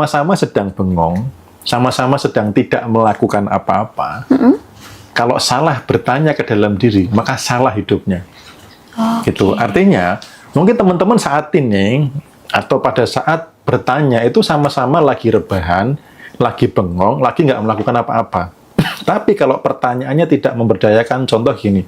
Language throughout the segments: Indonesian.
sama-sama sedang bengong, sama-sama sedang tidak melakukan apa-apa. Kalau salah bertanya ke dalam diri, maka salah hidupnya. Gitu. Artinya, mungkin teman-teman saat ini atau pada saat bertanya itu sama-sama lagi rebahan, lagi bengong, lagi nggak melakukan apa-apa. Tapi kalau pertanyaannya tidak memberdayakan, contoh gini.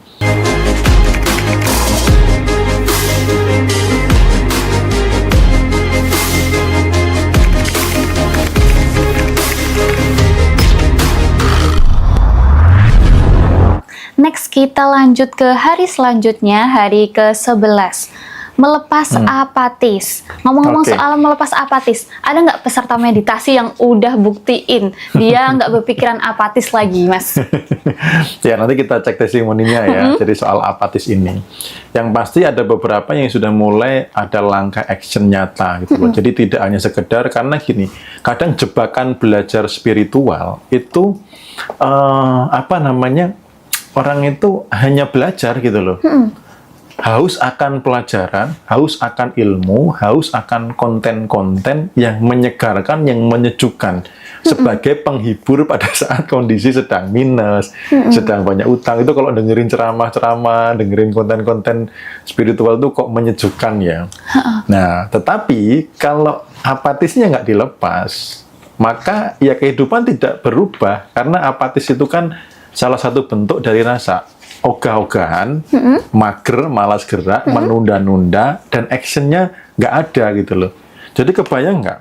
Next, kita lanjut ke hari selanjutnya, hari ke-11. Melepas apatis. Ngomong-ngomong soal melepas apatis, ada nggak peserta meditasi yang udah buktiin dia nggak berpikiran apatis lagi, Mas? Ya, nanti kita cek testimoninya ya. Jadi soal apatis ini. Yang pasti ada beberapa yang sudah mulai ada langkah action nyata gitu loh. Jadi tidak hanya sekedar, karena gini, kadang jebakan belajar spiritual itu orang itu hanya belajar gitu loh. Haus akan pelajaran, haus akan ilmu, haus akan konten-konten yang menyegarkan, yang menyejukkan sebagai penghibur pada saat kondisi sedang minus, sedang banyak utang. Itu kalau dengerin ceramah-ceramah, dengerin konten-konten spiritual itu kok menyejukkan ya. Nah, tetapi kalau apatisnya nggak dilepas, maka ya kehidupan tidak berubah, karena apatis itu kan salah satu bentuk dari rasa ogah-ogahan, mager, malas gerak, menunda-nunda, dan actionnya nggak ada gitu loh. Jadi kebayang nggak,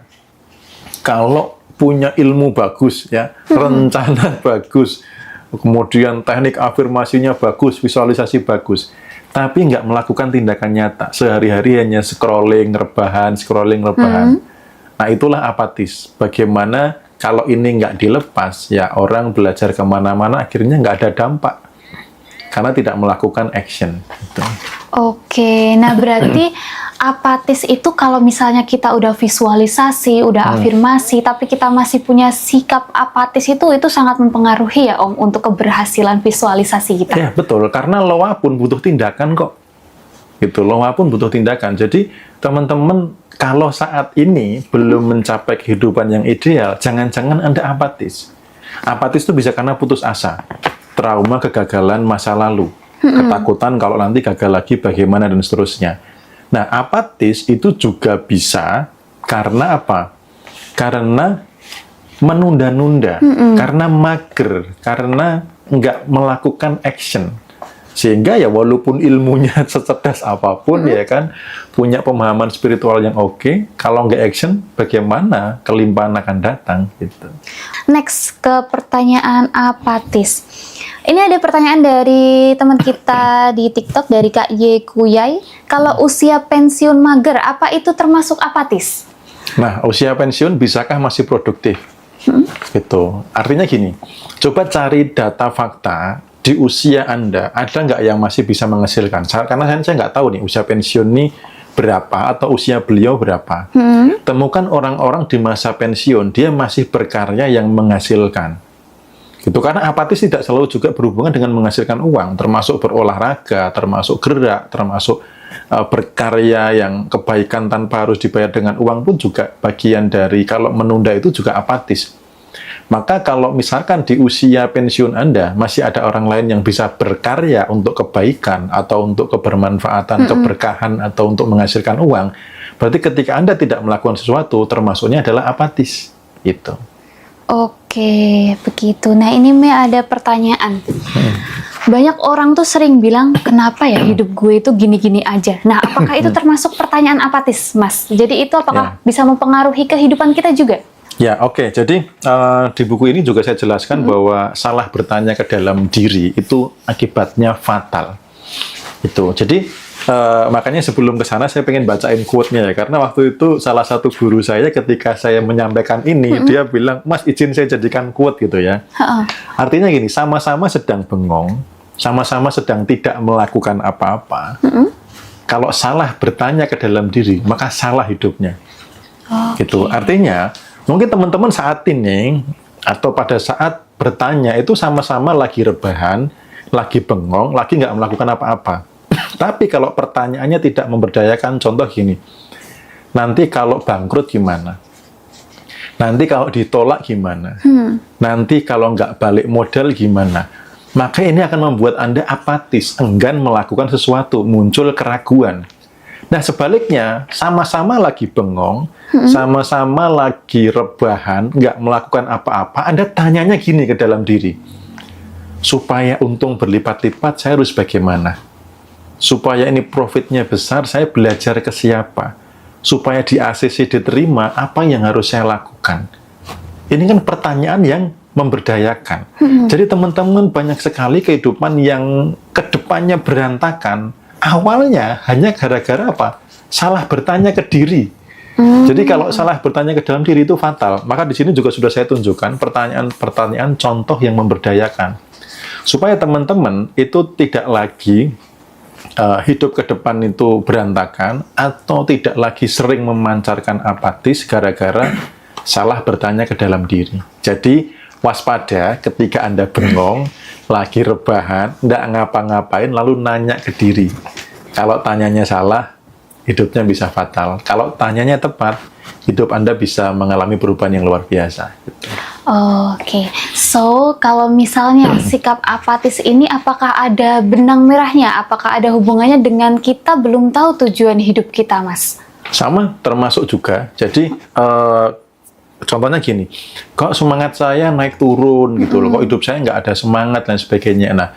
kalau punya ilmu bagus ya, rencana bagus, kemudian teknik afirmasinya bagus, visualisasi bagus, tapi nggak melakukan tindakan nyata, sehari-hari hanya scrolling, rebahan. Nah, itulah apatis. Bagaimana kalau ini nggak dilepas, ya orang belajar kemana-mana akhirnya nggak ada dampak. Karena tidak melakukan action. Gitu. Oke, nah berarti apatis itu kalau misalnya kita udah visualisasi, udah afirmasi, tapi kita masih punya sikap apatis itu sangat mempengaruhi ya Om untuk keberhasilan visualisasi kita. Ya betul, karena loa pun butuh tindakan kok. Gitu, loa pun butuh tindakan. Jadi teman-teman kalau saat ini belum mencapai kehidupan yang ideal, jangan-jangan Anda apatis. Apatis itu bisa karena putus asa, trauma kegagalan masa lalu, ketakutan kalau nanti gagal lagi bagaimana dan seterusnya. Nah, apatis itu juga bisa karena apa? Karena menunda-nunda, karena mager, karena nggak melakukan action. Sehingga ya walaupun ilmunya secerdas apapun ya kan, punya pemahaman spiritual yang oke, kalau nggak action, bagaimana kelimpahan akan datang gitu. Next, ke pertanyaan apatis. Ini ada pertanyaan dari teman kita di TikTok, dari Kak Ye Kuyai. Kalau usia pensiun mager, apa itu termasuk apatis? Nah, usia pensiun bisakah masih produktif? Gitu. Artinya gini, coba cari data fakta di usia Anda, ada nggak yang masih bisa menghasilkan? Karena saya nggak tahu nih usia pensiun nih berapa atau usia beliau berapa. Temukan orang-orang di masa pensiun, dia masih berkarya yang menghasilkan. Gitu, karena apatis tidak selalu juga berhubungan dengan menghasilkan uang, termasuk berolahraga, termasuk gerak, termasuk berkarya yang kebaikan tanpa harus dibayar dengan uang pun juga bagian dari, kalau menunda itu juga apatis. Maka kalau misalkan di usia pensiun Anda masih ada orang lain yang bisa berkarya untuk kebaikan atau untuk kebermanfaatan, keberkahan atau untuk menghasilkan uang, berarti ketika Anda tidak melakukan sesuatu, termasuknya adalah apatis. Gitu. Oke, begitu. Nah, ini ada pertanyaan. Banyak orang tuh sering bilang, kenapa ya hidup gue itu gini-gini aja? Nah, apakah itu termasuk pertanyaan apatis, Mas? Jadi itu apakah bisa mempengaruhi kehidupan kita juga? Ya, oke. Jadi di buku ini juga saya jelaskan bahwa salah bertanya ke dalam diri itu akibatnya fatal. Itu. Jadi makanya sebelum ke sana saya pengen bacain quote-nya ya, karena waktu itu salah satu guru saya ketika saya menyampaikan ini, dia bilang, "Mas, izin saya jadikan quote," gitu ya. Artinya gini, sama-sama sedang bengong, sama-sama sedang tidak melakukan apa-apa. Kalau salah bertanya ke dalam diri, maka salah hidupnya. Gitu. Artinya mungkin teman-teman saat ini atau pada saat bertanya itu sama-sama lagi rebahan, lagi bengong, lagi nggak melakukan apa-apa. Tapi kalau pertanyaannya tidak memberdayakan, contoh gini, nanti kalau bangkrut gimana? Nanti kalau ditolak gimana? Nanti kalau nggak balik modal gimana? Maka ini akan membuat Anda apatis, enggan melakukan sesuatu, muncul keraguan. Nah, sebaliknya, sama-sama lagi bengong, sama-sama lagi rebahan, nggak melakukan apa-apa, Anda tanyanya gini ke dalam diri. Supaya untung berlipat-lipat, saya harus bagaimana? Supaya ini profitnya besar, saya belajar ke siapa? Supaya di ACC diterima, apa yang harus saya lakukan? Ini kan pertanyaan yang memberdayakan. Jadi teman-teman banyak sekali kehidupan yang kedepannya berantakan. Awalnya hanya gara-gara apa? Salah bertanya ke diri. Jadi kalau salah bertanya ke dalam diri itu fatal. Maka di sini juga sudah saya tunjukkan pertanyaan-pertanyaan contoh yang memberdayakan. Supaya teman-teman itu tidak lagi hidup ke depan itu berantakan atau tidak lagi sering memancarkan apatis gara-gara salah bertanya ke dalam diri. Jadi waspada ketika Anda bengong, lagi rebahan, nggak ngapa-ngapain, lalu nanya ke diri. Kalau tanyanya salah, hidupnya bisa fatal. Kalau tanyanya tepat, hidup Anda bisa mengalami perubahan yang luar biasa. Oke, so kalau misalnya sikap apatis ini apakah ada benang merahnya? Apakah ada hubungannya dengan kita belum tahu tujuan hidup kita, Mas? Sama, termasuk juga. Jadi, contohnya gini, kok semangat saya naik turun gitu loh, kok hidup saya nggak ada semangat dan sebagainya. Nah,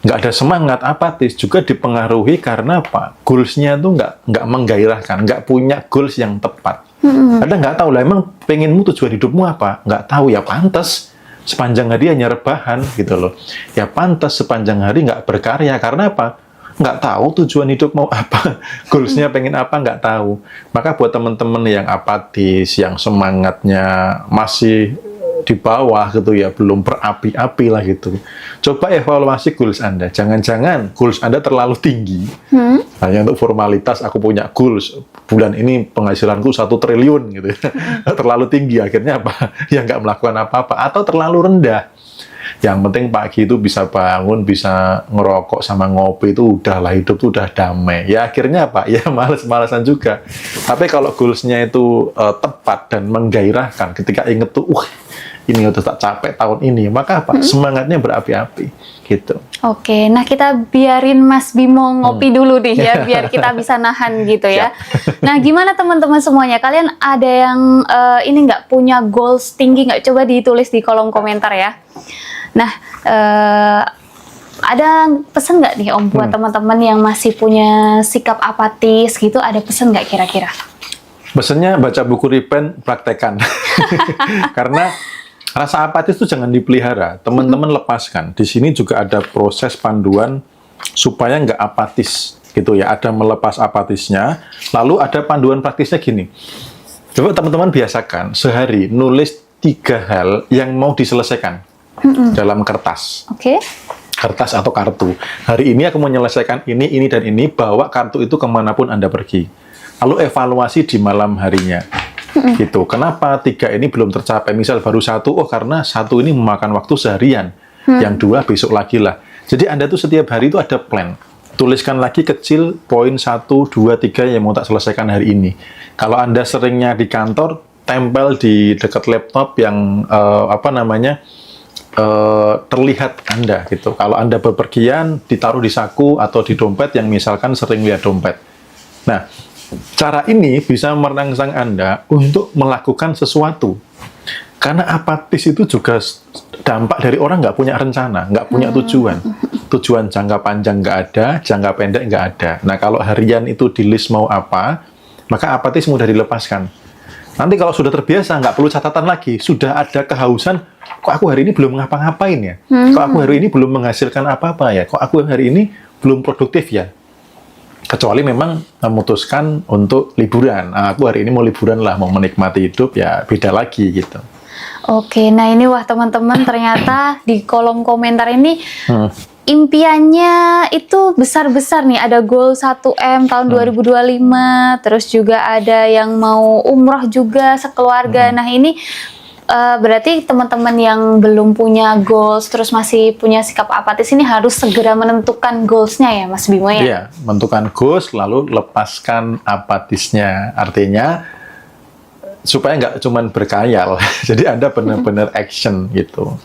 nggak ada semangat, apatis juga dipengaruhi karena apa? Goals-nya tuh nggak menggairahkan, nggak punya goals yang tepat. Anda nggak tahu lah, emang pengenmu tujuan hidupmu apa? Nggak tahu, ya pantas sepanjang hari hanya rebahan gitu loh. Ya pantas sepanjang hari nggak berkarya, karena apa? Nggak tahu tujuan hidup mau apa, goalsnya pengen apa, nggak tahu. Maka buat teman-teman yang apatis, yang semangatnya masih di bawah gitu ya, belum berapi-api lah gitu, coba evaluasi goals Anda. Jangan-jangan goals Anda terlalu tinggi, hanya untuk formalitas. Aku punya goals bulan ini penghasilanku 1 triliun gitu ya. Terlalu tinggi, akhirnya apa? Ya nggak melakukan apa-apa. Atau terlalu rendah, yang penting pagi itu bisa bangun, bisa ngerokok sama ngopi, itu udahlah, hidup itu udah damai. Ya akhirnya apa? Ya males-malesan juga. Tapi kalau goalsnya itu tepat dan menggairahkan, ketika inget tuh, ini udah tak capek tahun ini, maka apa? Semangatnya berapi-api gitu. Oke, nah kita biarin Mas Bimo ngopi dulu nih ya, biar kita bisa nahan gitu ya. Nah, gimana teman-teman semuanya? Kalian ada yang ini nggak punya goals tinggi nggak? Coba ditulis di kolom komentar ya. Nah, ada pesan nggak nih Om buat teman-teman yang masih punya sikap apatis gitu? Ada pesan nggak kira-kira? Pesannya baca buku Repent, praktekan. Karena rasa apatis itu jangan dipelihara, teman-teman lepaskan. Di sini juga ada proses panduan supaya nggak apatis gitu ya. Ada melepas apatisnya, lalu ada panduan praktisnya gini. Coba teman-teman biasakan sehari nulis 3 hal yang mau diselesaikan dalam kertas. Kertas atau kartu. Hari ini aku menyelesaikan ini, dan ini, bawa kartu itu kemanapun Anda pergi. Lalu evaluasi di malam harinya. Gitu. Kenapa 3 ini belum tercapai? Misal baru 1, karena 1 ini memakan waktu seharian. Yang 2 besok lagi lah. Jadi Anda tuh setiap hari itu ada plan. Tuliskan lagi kecil poin 1, 2, 3 yang mau tak selesaikan hari ini. Kalau Anda seringnya di kantor, tempel di dekat laptop yang terlihat Anda gitu. Kalau Anda bepergian, ditaruh di saku atau di dompet yang misalkan sering lihat dompet. Nah, cara ini bisa merangsang Anda untuk melakukan sesuatu. Karena apatis itu juga dampak dari orang nggak punya rencana, nggak punya tujuan. Tujuan jangka panjang nggak ada, jangka pendek nggak ada. Nah, kalau harian itu di list mau apa, maka apatis mudah dilepaskan. Nanti kalau sudah terbiasa, nggak perlu catatan lagi. Sudah ada kehausan, kok aku hari ini belum ngapa-ngapain ya? Kok aku hari ini belum menghasilkan apa-apa ya? Kok aku hari ini belum produktif ya? Kecuali memang memutuskan untuk liburan. Nah, aku hari ini mau liburan lah, mau menikmati hidup, ya beda lagi gitu. Oke, nah ini wah teman-teman, ternyata di kolom komentar ini impiannya itu besar-besar nih. Ada goal 1M tahun 2025, terus juga ada yang mau umroh juga sekeluarga. Nah ini berarti teman-teman yang belum punya goals, terus masih punya sikap apatis ini harus segera menentukan goalsnya ya Mas Bimo ya? Iya, menentukan goals lalu lepaskan apatisnya. Artinya supaya nggak cuman berkhayal. Jadi Anda benar-benar action gitu.